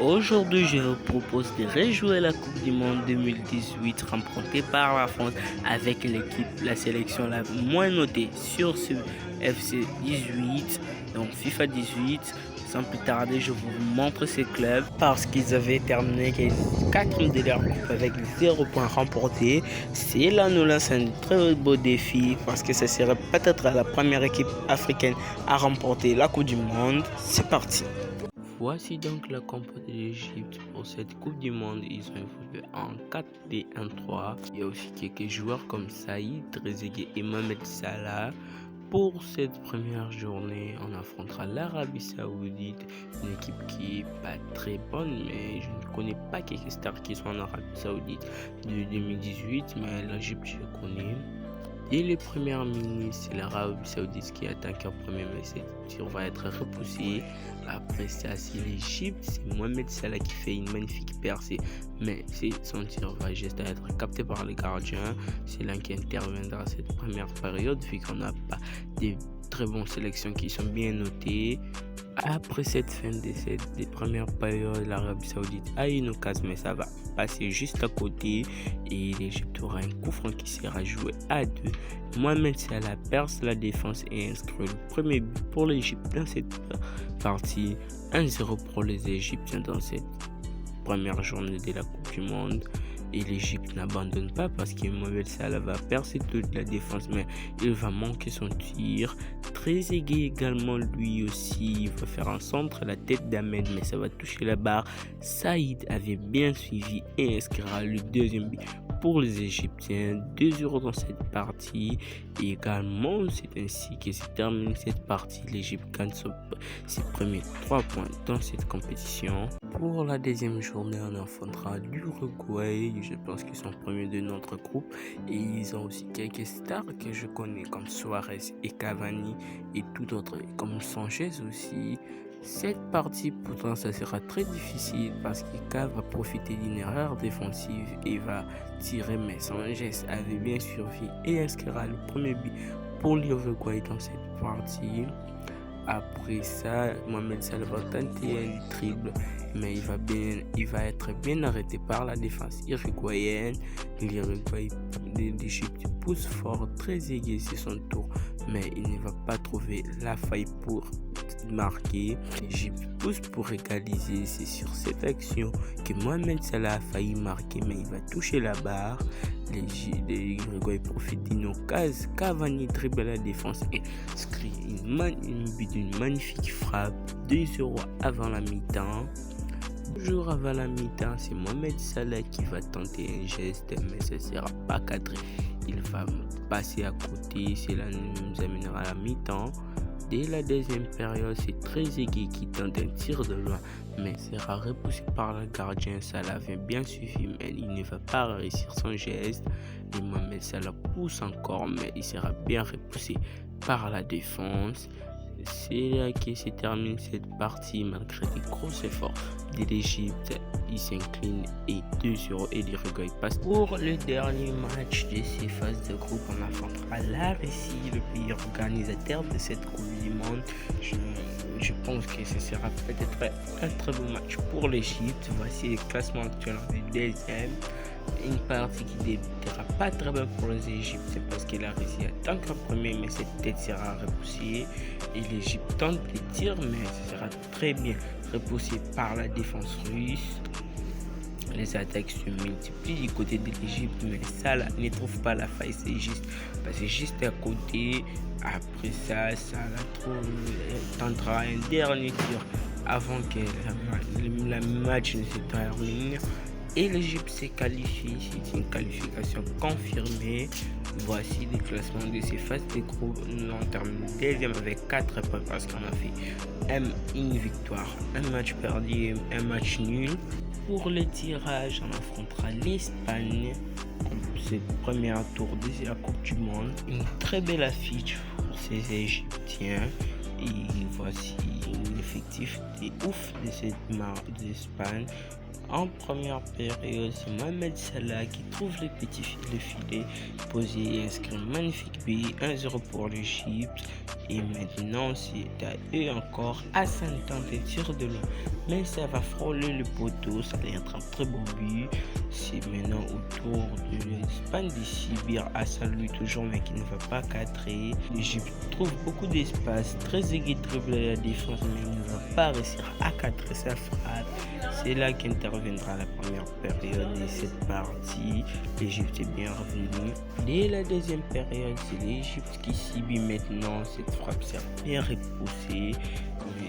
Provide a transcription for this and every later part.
Aujourd'hui, je vous propose de rejouer la Coupe du Monde 2018 remportée par la France avec la sélection la moins notée sur ce FC 18, donc FIFA 18. Sans plus tarder, je vous montre ces clubs parce qu'ils avaient terminé 4 de leur coupe avec 0 points remportés. C'est là nous lance un très beau défi parce que ce serait peut-être la première équipe africaine à remporter la Coupe du Monde. C'est parti. Voici donc la compo de l'Égypte pour cette Coupe du Monde. Ils ont évolué en 4-2-1-3. Il y a aussi quelques joueurs comme Saïd, Trezeguet et Mohamed Salah. Pour cette première journée, on affrontera l'Arabie Saoudite, une équipe qui est pas très bonne, mais je ne connais pas quelques stars qui sont en Arabie Saoudite de 2018, mais l'Égypte je connais. Dès les premières minutes, c'est l'Arabie Saoudite qui attaque en premier, mais cette tir va être repoussé. Après ça, c'est l'Égypte, c'est Mohamed Salah qui fait une magnifique percée, mais son tir va juste être capté par les gardiens. C'est là qui interviendra cette première période, vu qu'on n'a pas des très bonnes sélections qui sont bien notées. Après cette fin des premières périodes, l'Arabie Saoudite a une occasion, mais ça va passer juste à côté et l'Égypte aura un coup franc qui sera joué à 2. Mohamed Salah perce la défense et inscrit le premier but pour l'Égypte dans cette partie. 1-0 pour les Égyptiens dans cette première journée de la Coupe du Monde. Et l'Égypte n'abandonne pas parce que Mohamed Salah va percer toute la défense, mais il va manquer son tir. Trezeguet également, lui aussi, il va faire un centre à la tête d'Ahmed, mais ça va toucher la barre. Saïd avait bien suivi et inscrira le deuxième but pour les Égyptiens. 2-0 dans cette partie. Et également, c'est ainsi que se termine cette partie. L'Égypte gagne ses premiers 3 points dans cette compétition. Pour la deuxième journée, on affrontera l'Uruguay. Je pense qu'ils sont premiers de notre groupe. Et ils ont aussi quelques stars que je connais comme Suarez et Cavani et tout autre, comme Sanchez aussi. Cette partie, pourtant, ça sera très difficile parce que Cavani va profiter d'une erreur défensive et va tirer, mais Sanchez avait bien survécu et inscrira le premier but pour l'Uruguay dans cette partie. Après ça, Mohamed Salah va tenter un dribble, mais il va être bien arrêté par la défense uruguayenne. L'Égypte pousse fort, très aiguë c'est son tour, mais il ne va pas trouver la faille pour marquer. L'Égypte pousse pour égaliser. C'est sur cette action que Mohamed Salah a failli marquer, mais il va toucher la barre. L'Uruguay profite d'une occasion. Cavani dribble la défense et inscrit une magnifique frappe. 2-0 avant la mi-temps. Toujours avant la mi-temps, c'est Mohamed Salah qui va tenter un geste, mais ce ne sera pas cadré. Il va passer à côté. Cela nous amènera à la mi-temps. Dès la deuxième période, c'est Trezeguet qui tente un tir de loin, mais sera repoussé par le gardien. Salah avait bien suivi, mais il ne va pas réussir son geste. Et Mohamed Salah pousse encore, mais il sera bien repoussé par la défense. C'est là que se termine cette partie malgré des gros efforts de l'Égypte. Il s'incline et 2-0 et l'Uruguay passe. Pour le dernier match de ces phases de groupe, on affrontera la Russie, le pays organisateur de cette Coupe du Monde. Je pense que ce sera peut-être un très beau match pour l'Égypte. Voici le classement actuel du deuxième. Une partie qui ne débutera pas très bien pour les Égyptiens parce que la Russie attend qu'un premier, mais cette tête sera repoussée. Et l'Égypte tente de tirer, mais ce sera très bien repoussé par la défense russe. Les attaques se multiplient du côté de l'Égypte, mais Salah ne trouve pas la faille, c'est juste à côté. Après ça, Salah tentera un dernier tir avant que le match ne se termine. Et l'Égypte s'est qualifiée, c'est une qualification confirmée. Voici le classement de ces phases de groupe. Nous on termine deuxième avec 4 points parce qu'on a fait une victoire, un match perdu, un match nul. Pour le tirage, on affrontera l'Espagne pour cette première tour de la Coupe du Monde. Une très belle affiche pour ces Égyptiens. Et voici l'effectif des ouf de cette marque d'Espagne. En première période, c'est Mohamed Salah qui trouve le filet posé et inscrit une magnifique buts, 1-0 pour l'Égypte. Et maintenant, c'est à eux encore à s'intenter tir de loin. Mais ça va frôler le poteau, ça va être un très beau but. C'est maintenant au tour de l'Espagne d'ici. Bir Hassan lui toujours, mais qui ne va pas cadrer. L'Égypte trouve beaucoup d'espace, très aiguë dribble la défense, mais il ne va pas réussir à cadrer sa frappe. C'est là qu'interviendra la première période de cette partie. L'Égypte est bien revenue. Dès la deuxième période, c'est l'Égypte qui subit maintenant cette frappe, s'est bien repoussée.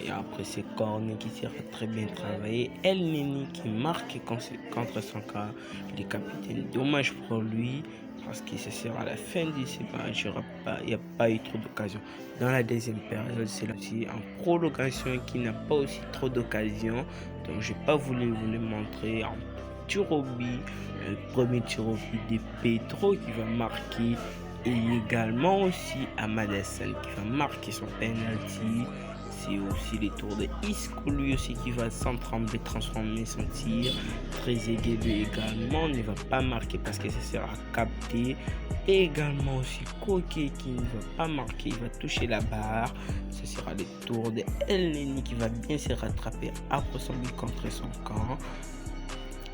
Et après c'est corner qui sera très bien travaillé. El Neni qui marque contre son camp, le capitaine. Dommage pour lui parce que ce sera la fin de ce match. Il n'y a pas eu trop d'occasions. Dans la deuxième période, c'est aussi en prolongation qui n'a pas aussi trop d'occasions. Donc je n'ai pas voulu vous le montrer en tir au but. Le premier tir au but de Pedro qui va marquer. Et également aussi Ahmad Hassan qui va marquer son penalty. C'est aussi les tours de Isco lui aussi qui va sans trembler transformer son tir. Très aiguë également ne va pas marquer parce que ça sera capté. Et également aussi Koké qui ne va pas marquer, il va toucher la barre. Ce sera le tour de El Neni qui va bien se rattraper après son but contre son camp.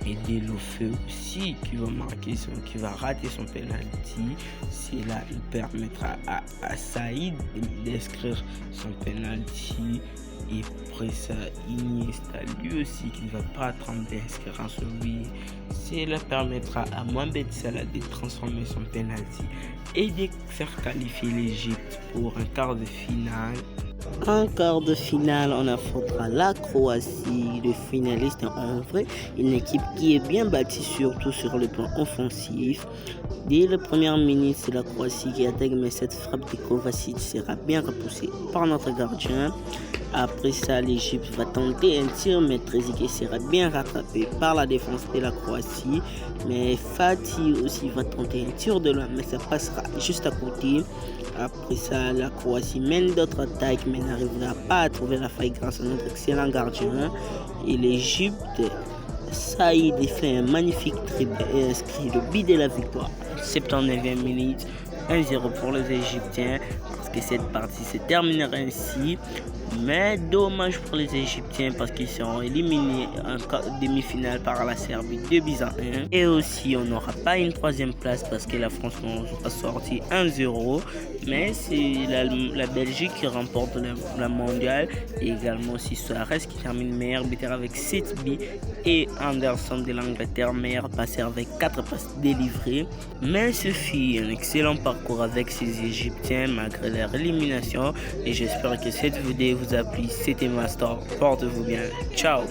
Et Delofeu aussi qui va rater son penalty. C'est là il permettra à Saïd d'inscrire son penalty. Et après ça, Iniesta lui aussi qui ne va pas trembler inscrire en celui. Cela permettra à Mohamed Salah de transformer son penalty et de faire qualifier l'Égypte pour un quart de finale. En quart de finale, on affrontera la Croatie, le finaliste en vrai, une équipe qui est bien bâtie surtout sur le plan offensif. Dès les premières minutes, c'est la Croatie qui attaque, mais cette frappe de Kovacic sera bien repoussée par notre gardien. Après ça, l'Égypte va tenter un tir, mais Trezeguet sera bien rattrapé par la défense de la Croatie. Mais Fatih aussi va tenter un tir de loin, mais ça passera juste à côté. Après ça, la Croatie mène d'autres attaques, mais n'arrivera pas à trouver la faille grâce à notre excellent gardien. Et l'Égypte, Saïd fait un magnifique dribble et inscrit le but de la victoire. 79e minute, 1-0 pour les Égyptiens, parce que cette partie se terminera ainsi. Mais dommage pour les Égyptiens parce qu'ils seront éliminés en demi-finale par la Serbie 2-1. Et aussi on n'aura pas une troisième place parce que la France nous a sorti 1-0. Mais c'est la Belgique qui remporte la mondiale. Et également aussi Suarez qui termine meilleur buteur avec 7 buts. Et Anderson de l'Angleterre meilleur passeur avec 4 passes délivrées. Mais ce fut un excellent parcours avec ces Égyptiens malgré leur élimination. Et j'espère que cette vidéo vous a plu. C'était Master. Portez-vous bien. Ciao.